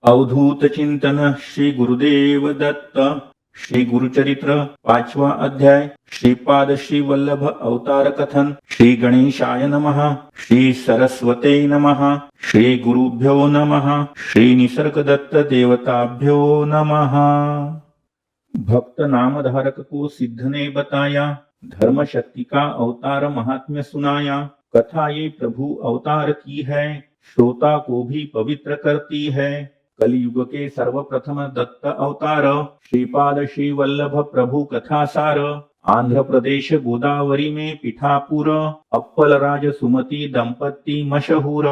अवधूत चिंतन श्री गुरुदेव दत्त। श्री गुरुचरित्र 5वां अध्याय। श्रीपाद श्री वल्लभ अवतार कथन। श्री गणेशाय नमः। श्री सरस्वते नमः। श्री गुरुभ्यो नमः। श्री निसर्ग दत्त देवताभ्यो नमः। भक्त नामधारक को सिद्ध ने बताया, धर्म शक्ति का अवतार महात्म्य सुनाया। कथा ये प्रभु अवतार की है, श्रोता को भी पवित्र करती है। कलयुग के सर्वप्रथम दत्त अवतार श्रीपाद श्री वल्लभ प्रभु कथा सार। आंध्र प्रदेश गोदावरी में पीठापुर, अप्पलराज सुमति दंपति मशहूर।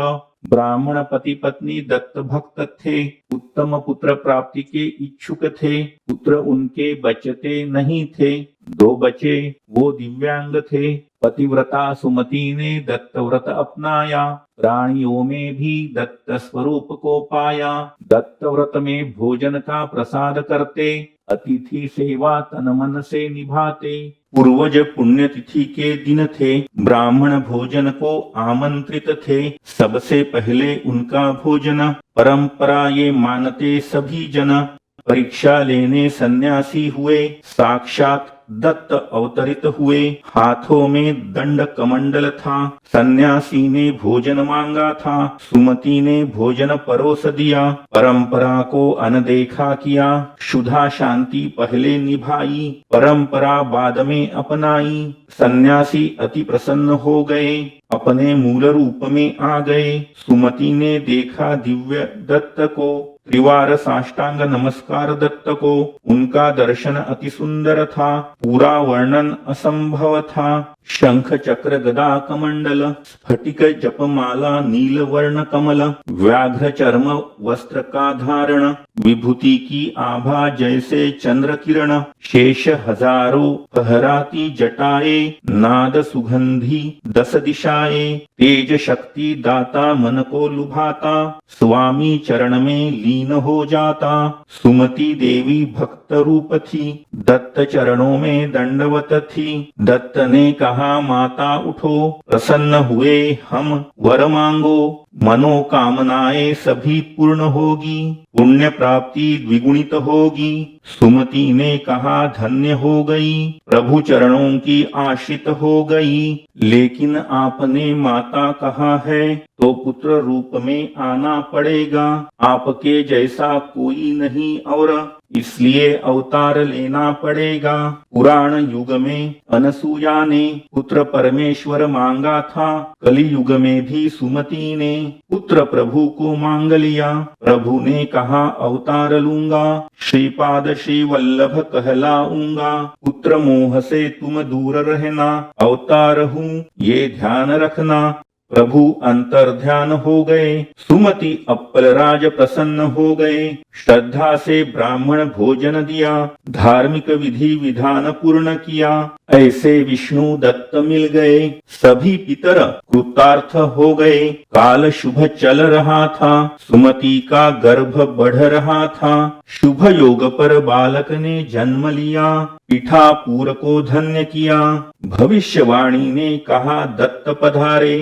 ब्राह्मण पति पत्नी दत्त भक्त थे, उत्तम पुत्र प्राप्ति के इच्छुक थे। पुत्र उनके बचते नहीं थे, 2 बचे वो दिव्यांग थे। पतिव्रता सुमति ने दत्त व्रत अपनाया, प्राणियों में भी दत्त स्वरूप को पाया। दत्त व्रत में भोजन का प्रसाद करते, अतिथि सेवा तन मन से निभाते। पूर्वज पुण्यतिथि के दिन थे, ब्राह्मण भोजन को आमंत्रित थे। सबसे पहले उनका भोजन परंपरा ये मानते सभी जन। परीक्षा लेने सन्यासी हुए, साक्षात दत्त अवतरित हुए। हाथों में दंड कमंडल था, सन्यासी ने भोजन मांगा था। सुमति ने भोजन परोस दिया, परंपरा को अनदेखा किया। शुद्धा शांति पहले निभाई, परंपरा बाद में अपनाई। सन्यासी अति प्रसन्न हो गए, अपने मूल रूप में आ गए। सुमति ने देखा दिव्य दत्त को, त्रिवार साष्टांग नमस्कार दत्त को। उनका दर्शन अति सुंदर था, पूरा वर्णन असंभव था। शंख चक्र गदा कमंडल, स्फटिक जपमाला नील वर्ण कमल। व्याघ्र चर्म वस्त्र का धारण, विभूति की आभा जैसे चंद्र किरण। शेष हजारों फहराती जटाए, नाद सुगंधी 10 दिशाए। तेज शक्ति दाता मन को लुभाता, स्वामी चरण में लीन हो जाता। सुमति देवी भक्त रूप थी, दत्त चरणों में दंडवत थी। दत्त ने कहा, माता उठो, प्रसन्न हुए हम, वर मांगो। मनोकामनाएं सभी पूर्ण होगी, पुण्य प्राप्ति द्विगुणित होगी। सुमति ने कहा, धन्य हो गई, प्रभु चरणों की आश्रित हो गई। लेकिन आपने माता कहा है, तो पुत्र रूप में आना पड़ेगा। आपके जैसा कोई नहीं और, इसलिए अवतार लेना पड़ेगा। पुराण युग में अनसुया ने पुत्र परमेश्वर मांगा था, कलि युग में भी सुमति ने पुत्र प्रभु को मांग लिया। प्रभु ने कहा, अवतार लूंगा, श्रीपाद श्री वल्लभ कहलाऊंगा। पुत्र मोह से तुम दूर रहना, अवतार हूँ ये ध्यान रखना। प्रभु अंतर ध्यान हो गए, सुमति अप्पलराज प्रसन्न हो गए। श्रद्धा से ब्राह्मण भोजन दिया, धार्मिक विधि विधान पूर्ण किया। ऐसे विष्णु दत्त मिल गए, सभी पितर कृतार्थ हो गए। काल शुभ चल रहा था, सुमति का गर्भ बढ़ रहा था। शुभ योग पर बालक ने जन्म लिया, पीठापुर को धन्य किया। भविष्यवाणी ने कहा, दत्त पधारे,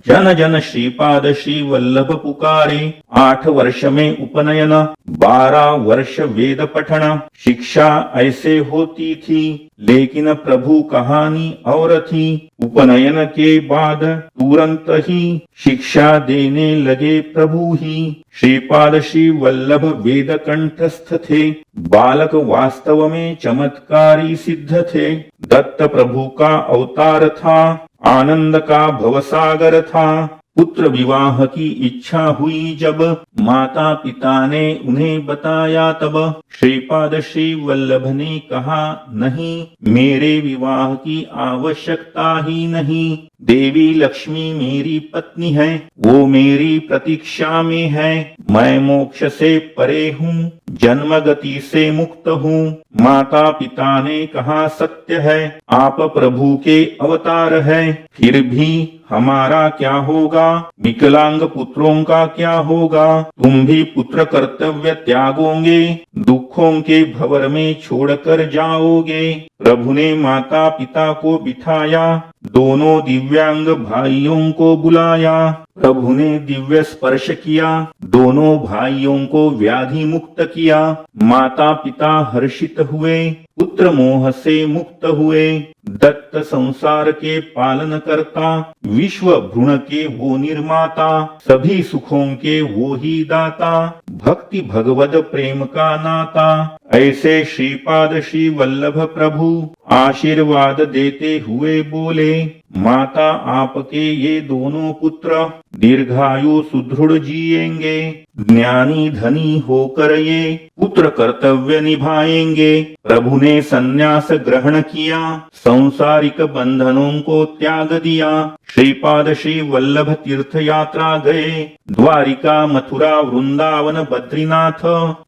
जन जन श्रीपाद श्री वल्लभ पुकारे। 8 वर्ष में उपनयन, 12 वर्ष वेद पठन। शिक्षा ऐसे होती थी, लेकिन प्रभु कहानी और थी। उपनयन के बाद तुरंत ही शिक्षा देने लगे प्रभु ही। श्रीपाद श्री वल्लभ वेद कंठस्थ थे, बालक वास्तव में चमत्कारी सिद्ध थे। दत्त प्रभु का अवतार था, आनंद का भवसागर था। पुत्र विवाह की इच्छा हुई जब, माता पिता ने उन्हें बताया तब। श्रीपाद श्री वल्लभ ने कहा, नहीं, मेरे विवाह की आवश्यकता ही नहीं। देवी लक्ष्मी मेरी पत्नी है, वो मेरी प्रतीक्षा में है। मैं मोक्ष से परे हूँ, जन्म गति से मुक्त हूँ। माता पिता ने कहा, सत्य है, आप प्रभु के अवतार है, फिर भी हमारा क्या होगा? विकलांग पुत्रों का क्या होगा? तुम भी पुत्र कर्तव्य त्यागोगे, दुखों के भंवर में छोड़कर जाओगे। प्रभु ने माता पिता को बिठाया, दोनों दिव्यांग भाइयों को बुलाया। प्रभु ने दिव्य स्पर्श किया, दोनों भाइयों को व्याधि मुक्त किया। माता पिता हर्षित हुए, पुत्र मोह से मुक्त हुए। दत्त संसार के पालन करता, विश्व भ्रूण के वो निर्माता, सभी सुखों के वो ही दाता, भक्ति भगवद प्रेम का नाता। ऐसे श्रीपाद श्री वल्लभ प्रभु आशीर्वाद देते हुए बोले, माता आपके ये दोनों पुत्र दीर्घायु सुदृढ़ जिएंगे, ज्ञानी धनी होकर ये पुत्र कर्तव्य निभाएंगे। प्रभु ने संन्यास ग्रहण किया, सांसारिक बंधनों को त्याग दिया। श्रीपाद श्री वल्लभ तीर्थ यात्रा गए, द्वारिका मथुरा वृंदावन बद्रीनाथ,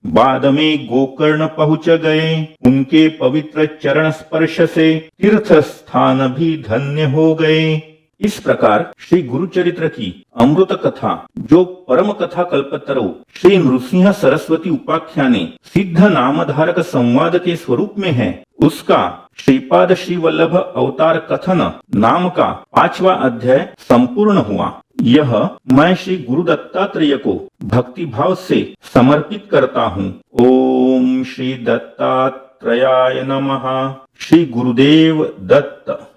बाद में गोकर्ण पहुंच गए। उनके पवित्र चरण स्पर्श से तीर्थ स्थान भी धन्य हो गए। इस प्रकार श्री गुरु चरित्र की अमृत कथा, जो परम कथा कल्पतरु श्री नृसिंह सरस्वती उपाख्याने सिद्ध नामधारक संवाद के स्वरूप में है, उसका श्रीपाद श्री वल्लभ अवतार कथन नाम का 5वां अध्याय संपूर्ण हुआ। यह मैं श्री गुरु दत्तात्रेय को भक्ति भाव से समर्पित करता हूँ। ओम श्री दत्तात्रेयाय नमः। श्री गुरुदेव दत्त।